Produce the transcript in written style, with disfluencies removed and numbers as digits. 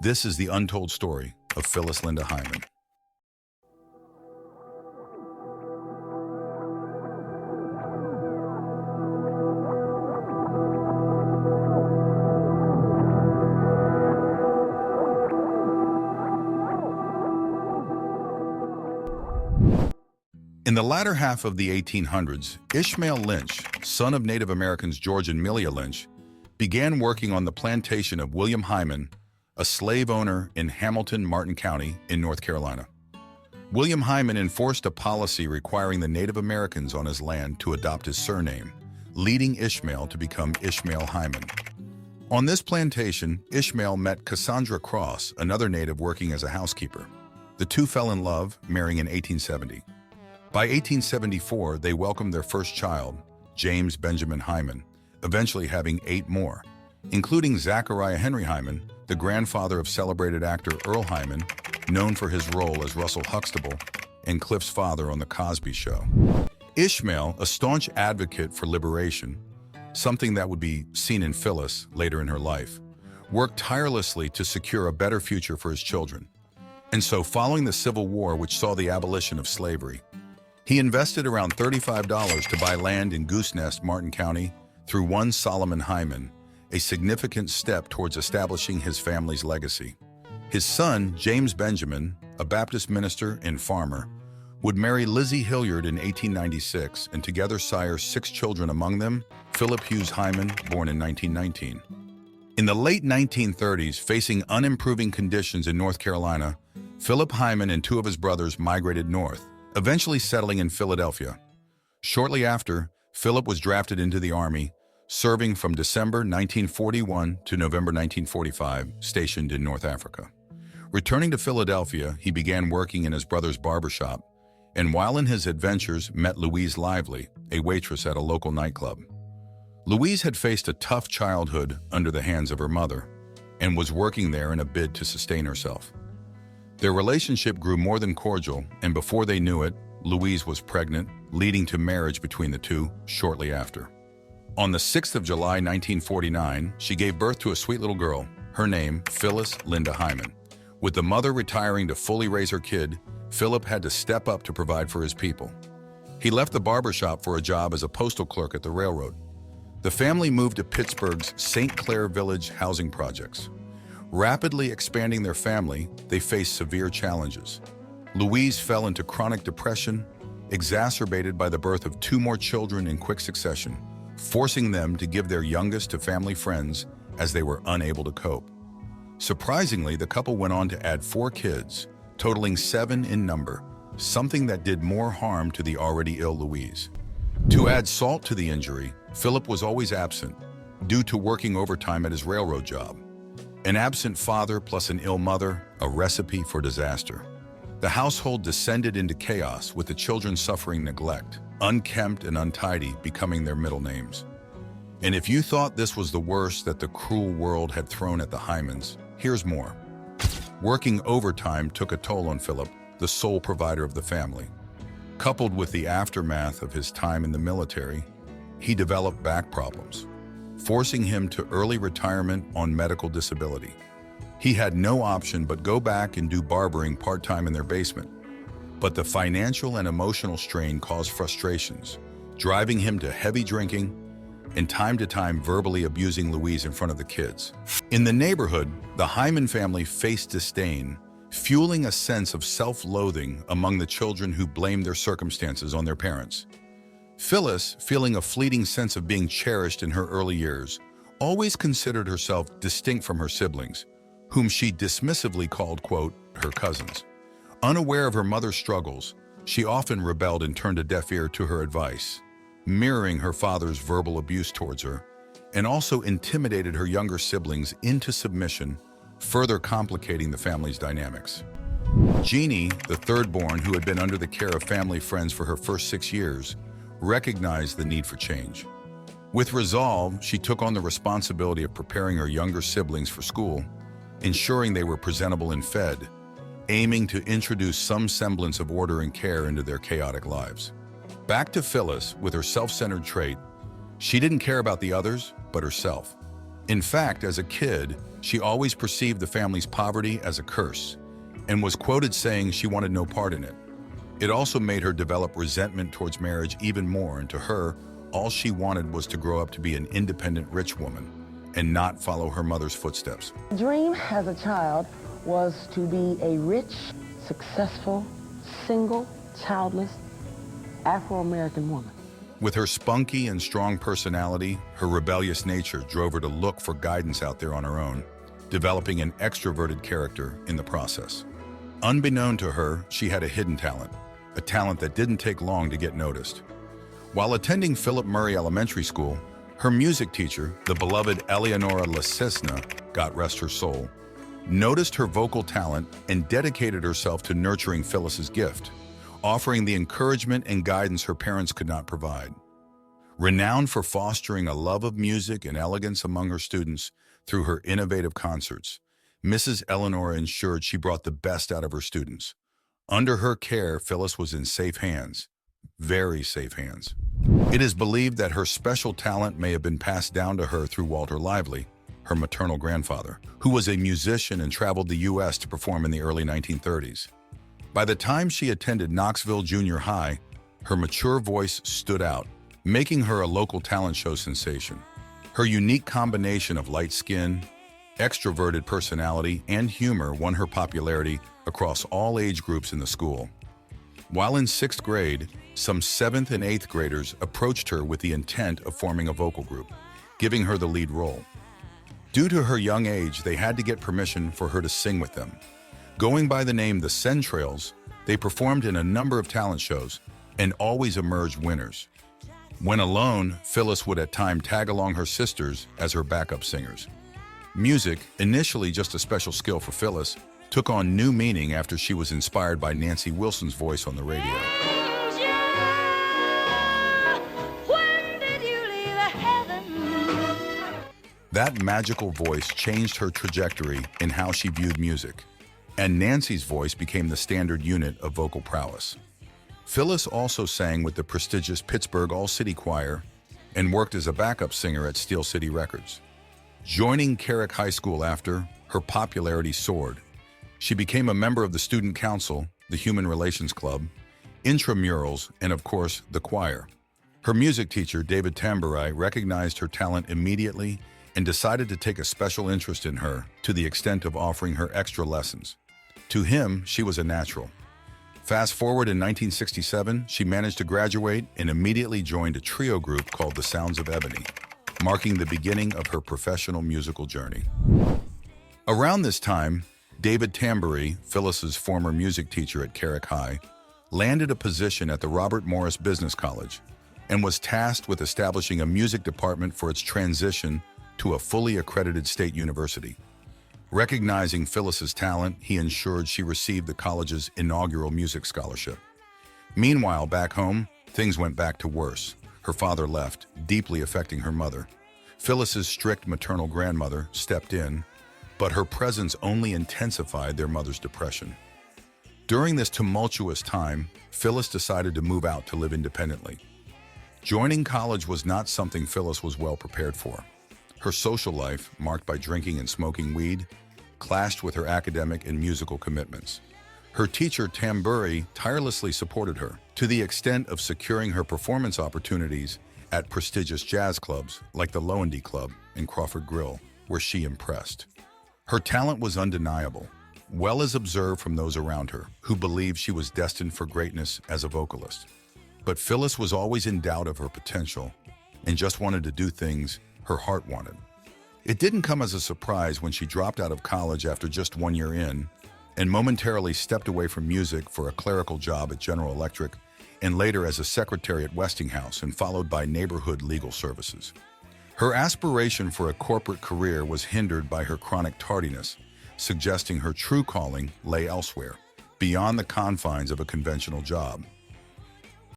This is the untold story of Phyllis Linda Hyman. In the latter half of the 1800s, Ishmael Lynch, son of Native Americans George and Millia Lynch, began working on the plantation of William Hyman, a slave owner in Hamilton, Martin County in North Carolina. William Hyman enforced a policy requiring the Native Americans on his land to adopt his surname, leading Ishmael to become Ishmael Hyman. On this plantation, Ishmael met Cassandra Cross, another native working as a housekeeper. The two fell in love, marrying in 1870. By 1874, they welcomed their first child, James Benjamin Hyman, eventually having 8 more, including Zachariah Henry Hyman, the grandfather of celebrated actor Earl Hyman, known for his role as Russell Huxtable and Cliff's father on The Cosby Show. Ishmael, a staunch advocate for liberation, something that would be seen in Phyllis later in her life, worked tirelessly to secure a better future for his children. And so, following the Civil War, which saw the abolition of slavery, he invested around $35 to buy land in Goose Nest, Martin County, through one Solomon Hyman, a significant step towards establishing his family's legacy. His son, James Benjamin, a Baptist minister and farmer, would marry Lizzie Hilliard in 1896 and together sire 6 children, among them Philip Hughes Hyman, born in 1919. In the late 1930s, facing unimproving conditions in North Carolina, Philip Hyman and 2 of his brothers migrated north, eventually settling in Philadelphia. Shortly after, Philip was drafted into the Army, serving from December 1941 to November 1945, stationed in North Africa. Returning to Philadelphia, he began working in his brother's barbershop, and while in his adventures met Louise Lively, a waitress at a local nightclub. Louise had faced a tough childhood under the hands of her mother, and was working there in a bid to sustain herself. Their relationship grew more than cordial, and before they knew it, Louise was pregnant, leading to marriage between the two shortly after. On the 6th of July 1949, she gave birth to a sweet little girl, her name Phyllis Linda Hyman. With the mother retiring to fully raise her kid, Philip had to step up to provide for his people. He left the barbershop for a job as a postal clerk at the railroad. The family moved to Pittsburgh's St. Clair Village housing projects. Rapidly expanding their family, they faced severe challenges. Louise fell into chronic depression, exacerbated by the birth of 2 more children in quick succession, forcing them to give their youngest to family friends as they were unable to cope. Surprisingly, the couple went on to add 4 kids, totaling 7 in number, something that did more harm to the already ill Louise. To add salt to the injury, Philip was always absent, due to working overtime at his railroad job. An absent father plus an ill mother, a recipe for disaster. The household descended into chaos, with the children suffering neglect, unkempt and untidy becoming their middle names. And if you thought this was the worst that the cruel world had thrown at the Hymans, here's more. Working overtime took a toll on Philip, the sole provider of the family. Coupled with the aftermath of his time in the military, he developed back problems, forcing him to early retirement on medical disability. He had no option but go back and do barbering part-time in their basement. But the financial and emotional strain caused frustrations, driving him to heavy drinking and time to time verbally abusing Louise in front of the kids. In the neighborhood, the Hyman family faced disdain, fueling a sense of self-loathing among the children who blamed their circumstances on their parents. Phyllis, feeling a fleeting sense of being cherished in her early years, always considered herself distinct from her siblings, whom she dismissively called, quote, her cousins. Unaware of her mother's struggles, she often rebelled and turned a deaf ear to her advice, mirroring her father's verbal abuse towards her, and also intimidated her younger siblings into submission, further complicating the family's dynamics. Jeannie, the third-born, who had been under the care of family friends for her first 6 years, recognized the need for change. With resolve, she took on the responsibility of preparing her younger siblings for school, ensuring they were presentable and fed, aiming to introduce some semblance of order and care into their chaotic lives. Back to Phyllis, with her self-centered trait, she didn't care about the others, but herself. In fact, as a kid, she always perceived the family's poverty as a curse and was quoted saying she wanted no part in it. It also made her develop resentment towards marriage even more, and to her, all she wanted was to grow up to be an independent rich woman and not follow her mother's footsteps. My dream as a child was to be a rich, successful, single, childless, Afro-American woman. With her spunky and strong personality, her rebellious nature drove her to look for guidance out there on her own, developing an extroverted character in the process. Unbeknown to her, she had a hidden talent, a talent that didn't take long to get noticed. While attending Philip Murray Elementary School, her music teacher, the beloved Eleonora Lasesna, God rest her soul, noticed her vocal talent and dedicated herself to nurturing Phyllis's gift, offering the encouragement and guidance her parents could not provide. Renowned for fostering a love of music and elegance among her students through her innovative concerts, Mrs. Eleanor ensured she brought the best out of her students. Under her care, Phyllis was in safe hands, very safe hands. It is believed that her special talent may have been passed down to her through Walter Lively, her maternal grandfather, who was a musician and traveled the U.S. to perform in the early 1930s. By the time she attended Knoxville Junior High, her mature voice stood out, making her a local talent show sensation. Her unique combination of light skin, extroverted personality, and humor won her popularity across all age groups in the school. While in 6th grade, some 7th and 8th graders approached her with the intent of forming a vocal group, giving her the lead role. Due to her young age, they had to get permission for her to sing with them. Going by the name the Centrails, they performed in a number of talent shows and always emerged winners. When alone, Phyllis would at times tag along her sisters as her backup singers. Music, initially just a special skill for Phyllis, took on new meaning after she was inspired by Nancy Wilson's voice on the radio. That magical voice changed her trajectory in how she viewed music, and Nancy's voice became the standard unit of vocal prowess. Phyllis also sang with the prestigious Pittsburgh All-City Choir and worked as a backup singer at Steel City Records. Joining Carrick High School after, her popularity soared. She became a member of the Student Council, the Human Relations Club, intramurals, and of course, the choir. Her music teacher, David Tamburai, recognized her talent immediately and decided to take a special interest in her to the extent of offering her extra lessons. To him, she was a natural. Fast forward in 1967, she managed to graduate and immediately joined a trio group called the Sounds of Ebony, marking the beginning of her professional musical journey. Around this time, David Tamburai, Phyllis's former music teacher at Carrick High, landed a position at the Robert Morris Business College and was tasked with establishing a music department for its transition to a fully accredited state university. Recognizing Phyllis's talent, he ensured she received the college's inaugural music scholarship. Meanwhile, back home, things went back to worse. Her father left, deeply affecting her mother. Phyllis's strict maternal grandmother stepped in, but her presence only intensified their mother's depression. During this tumultuous time, Phyllis decided to move out to live independently. Joining college was not something Phyllis was well prepared for. Her social life, marked by drinking and smoking weed, clashed with her academic and musical commitments. Her teacher, Tamburai, tirelessly supported her, to the extent of securing her performance opportunities at prestigious jazz clubs like the Lowendy Club and Crawford Grill, where she impressed. Her talent was undeniable, well as observed from those around her, who believed she was destined for greatness as a vocalist. But Phyllis was always in doubt of her potential and just wanted to do things her heart wanted. It didn't come as a surprise when she dropped out of college after just 1 year in and momentarily stepped away from music for a clerical job at General Electric and later as a secretary at Westinghouse and followed by neighborhood legal services. Her aspiration for a corporate career was hindered by her chronic tardiness, suggesting her true calling lay elsewhere, beyond the confines of a conventional job.